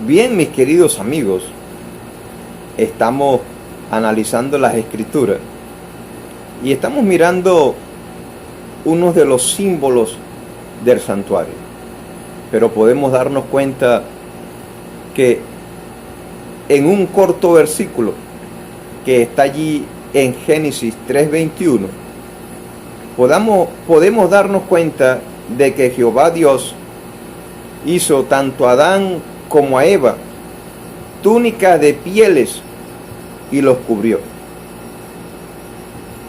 Bien, mis queridos amigos, estamos analizando las escrituras y estamos mirando uno de los símbolos del santuario, pero podemos darnos cuenta que en un corto versículo que está allí en Génesis 3:21, podemos darnos cuenta de que Jehová Dios hizo tanto a Adán como a Eva túnicas de pieles y los cubrió.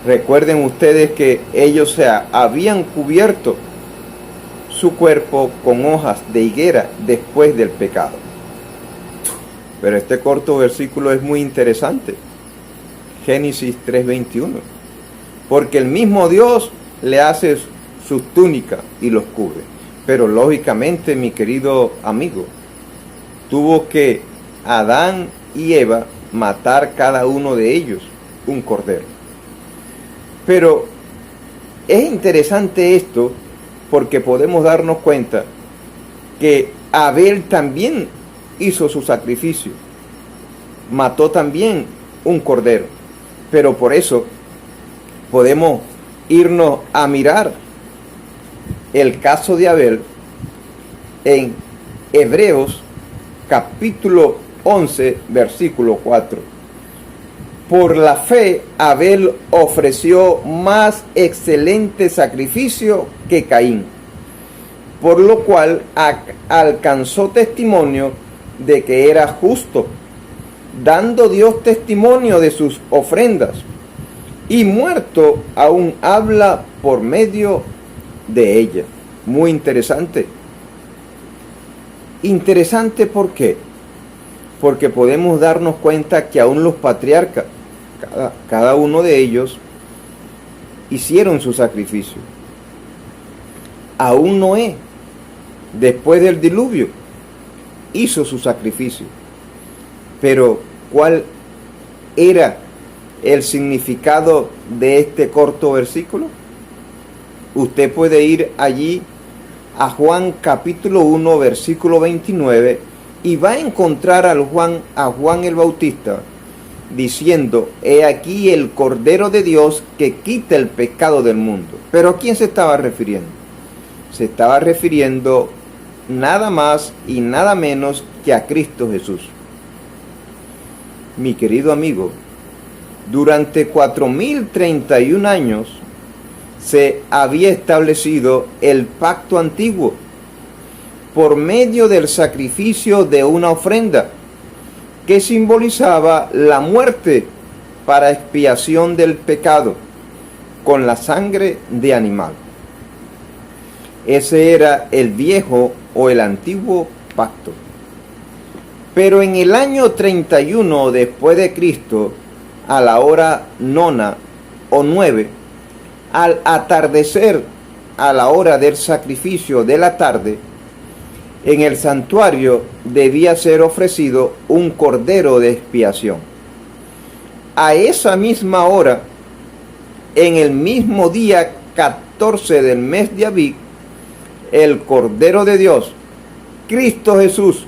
Recuerden ustedes que ellos habían cubierto su cuerpo con hojas de higuera después del pecado. Pero este corto versículo es muy interesante. Génesis 3:21. Porque el mismo Dios le hace sus túnicas y los cubre. Pero lógicamente, mi querido amigo, tuvo que Adán y Eva matar cada uno de ellos un cordero. Pero es interesante esto porque podemos darnos cuenta que Abel también hizo su sacrificio, mató también un cordero. Pero por eso podemos irnos a mirar el caso de Abel en Hebreos capítulo 11, versículo 4. Por la fe, Abel ofreció más excelente sacrificio que Caín, por lo cual alcanzó testimonio de que era justo, dando Dios testimonio de sus ofrendas, y muerto aún habla por medio de ella. Muy interesante. Interesante, ¿por qué? Porque podemos darnos cuenta que aún los patriarcas, cada uno de ellos, hicieron su sacrificio. Aún Noé, después del diluvio, hizo su sacrificio. Pero, ¿cuál era el significado de este corto versículo? Usted puede ir allí a Juan capítulo 1, versículo 29, y va a encontrar a Juan el Bautista diciendo: he aquí el Cordero de Dios que quita el pecado del mundo. ¿Pero a quién se estaba refiriendo? Se estaba refiriendo nada más y nada menos que a Cristo Jesús. Mi querido amigo, durante 4031 años se había establecido el pacto antiguo por medio del sacrificio de una ofrenda que simbolizaba la muerte para expiación del pecado con la sangre de animal. Ese era el viejo o el antiguo pacto. Pero en el año 31 después de Cristo, a la hora nona o 9, al atardecer, a la hora del sacrificio de la tarde, en el santuario debía ser ofrecido un cordero de expiación. A esa misma hora, en el mismo día 14 del mes de Abib, el Cordero de Dios, Cristo Jesús,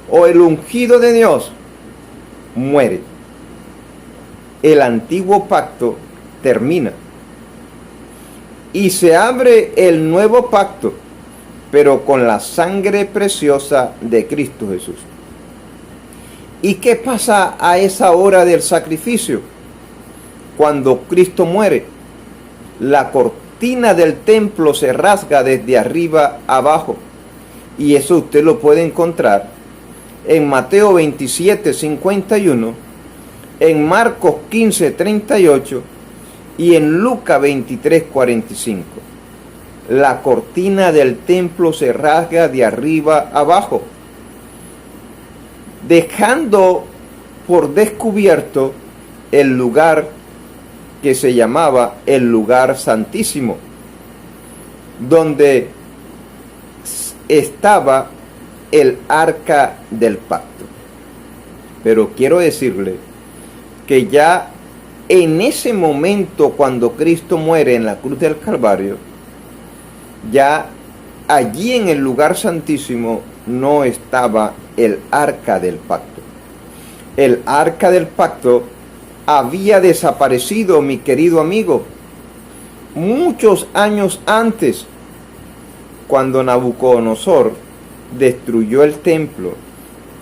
o el ungido de Dios, muere. El antiguo pacto termina y se abre el nuevo pacto, pero con la sangre preciosa de Cristo Jesús. ¿Y qué pasa a esa hora del sacrificio? Cuando Cristo muere, la cortina del templo se rasga desde arriba abajo, y eso usted lo puede encontrar en Mateo 27:51, en Marcos 15:38 y en Lucas 23:45. La cortina del templo se rasga de arriba abajo, dejando por descubierto el lugar que se llamaba el lugar santísimo, donde estaba el arca del pacto. Pero quiero decirle que ya en ese momento, cuando Cristo muere en la cruz del Calvario, ya allí en el lugar santísimo no estaba el arca del pacto. El arca del pacto había desaparecido, mi querido amigo, muchos años antes, cuando Nabucodonosor destruyó el templo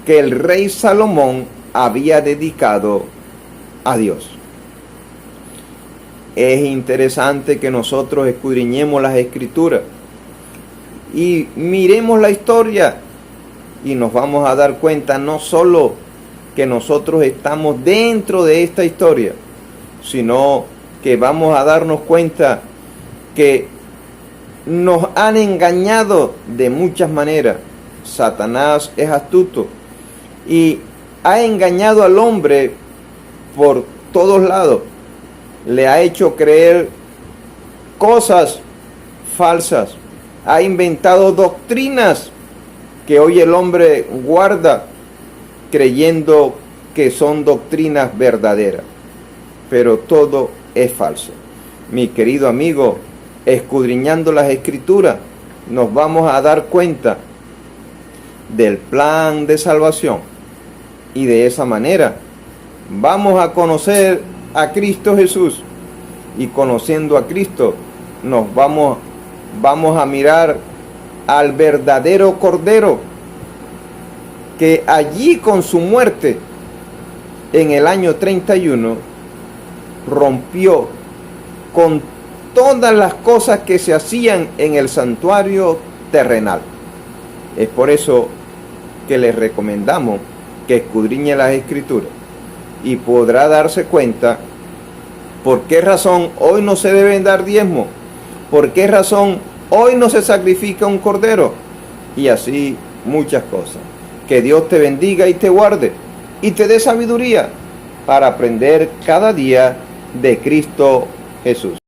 que el rey Salomón había dedicado a Dios. Es interesante que nosotros escudriñemos las Escrituras y miremos la historia y nos vamos a dar cuenta no solo que nosotros estamos dentro de esta historia, sino que vamos a darnos cuenta que nos han engañado de muchas maneras. Satanás es astuto y ha engañado al hombre por todos lados. Le ha hecho creer cosas falsas. Ha inventado doctrinas que hoy el hombre guarda creyendo que son doctrinas verdaderas. Pero todo es falso. Mi querido amigo, escudriñando las Escrituras, nos vamos a dar cuenta del plan de salvación. Y de esa manera vamos a conocer a Cristo Jesús. Y conociendo a Cristo, nos vamos a mirar al verdadero Cordero, que allí con su muerte, en el año 31, rompió con todas las cosas que se hacían en el santuario terrenal. Es por eso que les recomendamos que escudriñe las Escrituras y podrá darse cuenta por qué razón hoy no se deben dar diezmos, por qué razón hoy no se sacrifica un cordero, y así muchas cosas. Que Dios te bendiga y te guarde y te dé sabiduría para aprender cada día de Cristo Jesús.